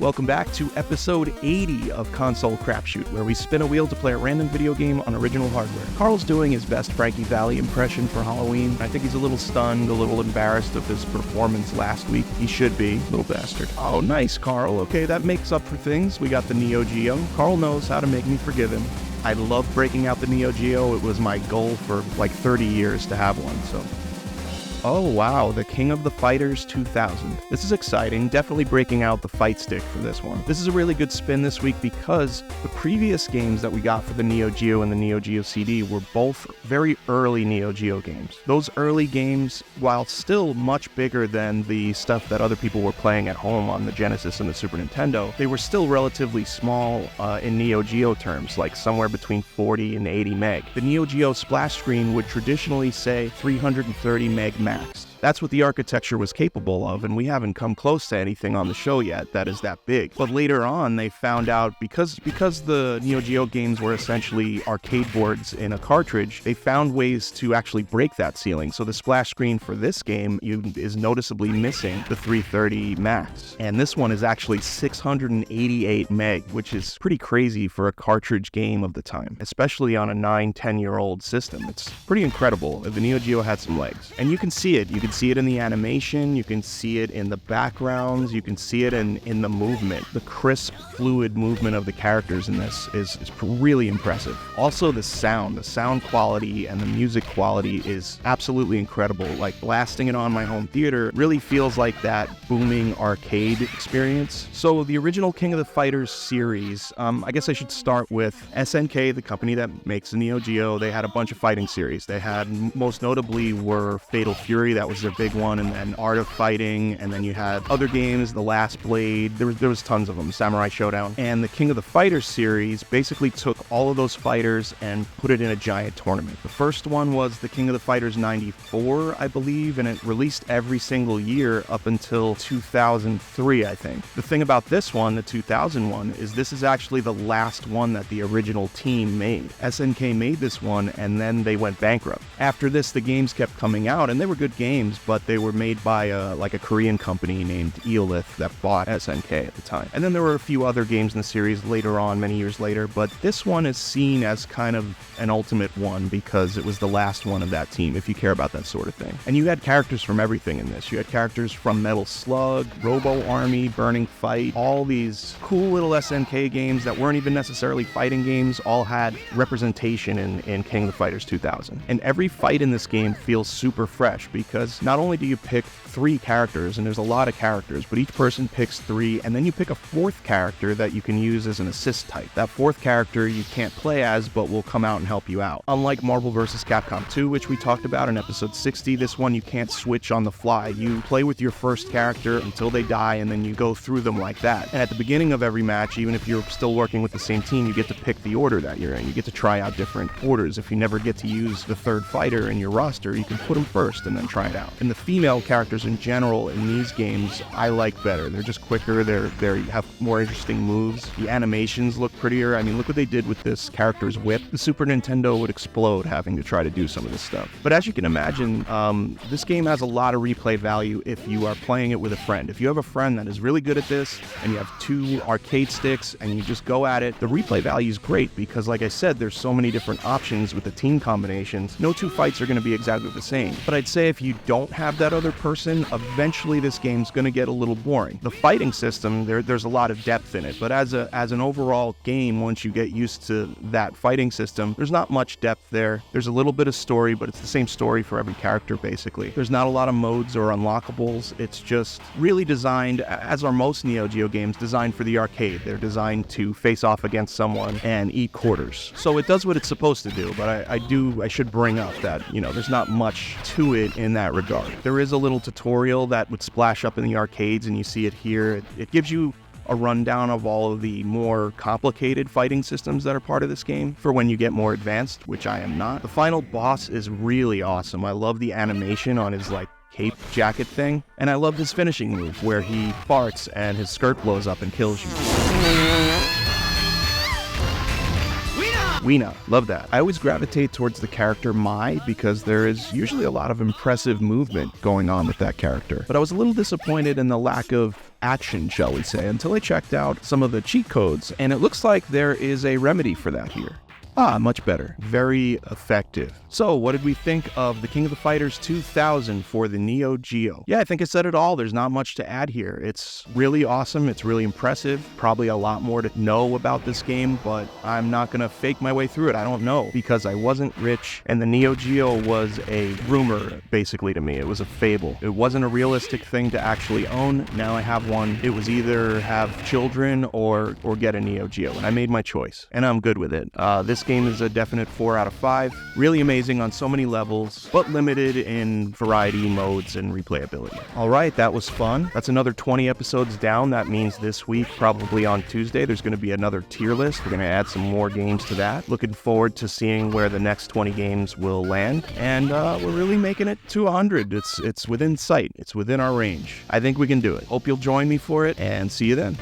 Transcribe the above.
Welcome back to episode 80 of Console Crapshoot, where we spin a wheel to play a random video game on original hardware. Carl's doing his best Frankie Valli impression for Halloween. I think he's a little stunned, a little embarrassed of his performance last week. He should be, little bastard. Oh, nice, Carl. Okay, that makes up for things. We got the Neo Geo. Carl knows how to make me forgive him. I love breaking out the Neo Geo. It was my goal for like 30 years to have one, so... Oh wow, the King of the Fighters 2000. This is exciting, definitely breaking out the fight stick for this one. This is a really good spin this week because the previous games that we got for the Neo Geo and the Neo Geo CD were both very early Neo Geo games. Those early games, while still much bigger than the stuff that other people were playing at home on the Genesis and the Super Nintendo, they were still relatively small in Neo Geo terms, like somewhere between 40 and 80 meg. The Neo Geo splash screen would traditionally say 330 meg max. That's what the architecture was capable of, and we haven't come close to anything on the show yet that is that big. But later on, they found out, because the Neo Geo games were essentially arcade boards in a cartridge, they found ways to actually break that ceiling. So the splash screen for this game is noticeably missing the 330 max. And this one is actually 688 meg, which is pretty crazy for a cartridge game of the time, especially on a 9-10-year-old system. It's pretty incredible. The Neo Geo had some legs. And you can see it. You can see it in the animation, you can see it in the backgrounds, you can see it in the movement. The crisp, fluid movement of the characters in this is really impressive. Also the sound quality and the music quality is absolutely incredible. Like blasting it on my home theater really feels like that booming arcade experience. So the original King of the Fighters series, I guess I should start with SNK, the company that makes the Neo Geo. They had a bunch of fighting series. They had, most notably were Fatal Fury, that was their big one, and then Art of Fighting, and then you had other games, The Last Blade, there was tons of them, Samurai Showdown. And the King of the Fighters series basically took all of those fighters and put it in a giant tournament. The first one was the King of the Fighters 94, I believe, and it released every single year up until 2003, I think. The thing about this one, the 2001, is this is actually the last one that the original team made. SNK made this one, and then they went bankrupt. After this, the games kept coming out, and they were good games, but they were made by a Korean company named Eolith that bought SNK at the time. And then there were a few other games in the series later on, many years later, but this one is seen as kind of an ultimate one because it was the last one of that team, if you care about that sort of thing. And you had characters from everything in this. You had characters from Metal Slug, Robo Army, Burning Fight, all these cool little SNK games that weren't even necessarily fighting games, all had representation in King of the Fighters 2000. And every fight in this game feels super fresh because not only do you pick 3 characters, and there's a lot of characters, but each person picks 3, and then you pick a 4th character that you can use as an assist type. That 4th character you can't play as, but will come out and help you out. Unlike Marvel vs. Capcom 2, which we talked about in episode 60, this one you can't switch on the fly. You play with your first character until they die, and then you go through them like that. And at the beginning of every match, even if you're still working with the same team, you get to pick the order that you're in. You get to try out different orders. If you never get to use the 3rd fighter in your roster, you can put them first and then try it out. And the female characters in general in these games I like better. They're just quicker, they have more interesting moves. The animations look prettier. I mean, look what they did with this character's whip. The Super Nintendo would explode having to try to do some of this stuff. But as you can imagine, this game has a lot of replay value if you are playing it with a friend. If you have a friend that is really good at this and you have 2 arcade sticks and you just go at it, the replay value is great because, like I said, there's so many different options with the team combinations. No 2 fights are going to be exactly the same. But I'd say if you don't have that other person, eventually this game's going to get a little boring. The fighting system, there's a lot of depth in it, but as an overall game, once you get used to that fighting system, there's not much depth there. There's a little bit of story, but it's the same story for every character, basically. There's not a lot of modes or unlockables. It's just really designed, as are most Neo Geo games, designed for the arcade. They're designed to face off against someone and eat quarters. So it does what it's supposed to do, but I should bring up that, there's not much to it in that regard. There is a little tutorial that would splash up in the arcades, and you see it here. It gives you a rundown of all of the more complicated fighting systems that are part of this game for when you get more advanced, which I am not. The final boss is really awesome. I love the animation on his cape jacket thing, and I love his finishing move where he farts and his skirt blows up and kills you. Weena, love that. I always gravitate towards the character Mai because there is usually a lot of impressive movement going on with that character. But I was a little disappointed in the lack of action, shall we say, until I checked out some of the cheat codes, and it looks like there is a remedy for that here. Much better. Very effective. So, what did we think of the King of the Fighters 2000 for the Neo Geo? Yeah, I think I said it all. There's not much to add here. It's really awesome. It's really impressive. Probably a lot more to know about this game, but I'm not going to fake my way through it. I don't know, because I wasn't rich, and the Neo Geo was a rumor, basically, to me. It was a fable. It wasn't a realistic thing to actually own. Now I have one. It was either have children or get a Neo Geo, and I made my choice, and I'm good with it. This game is a definite 4 out of 5. Really amazing on so many levels, but limited in variety, modes, and replayability. All right, that was fun. That's another 20 episodes down. That means this week, probably on Tuesday, there's going to be another tier list. We're going to add some more games to that. Looking forward to seeing where the next 20 games will land, and we're really making it to 100. It's within sight. It's within our range. I think we can do it. Hope you'll join me for it, and see you then.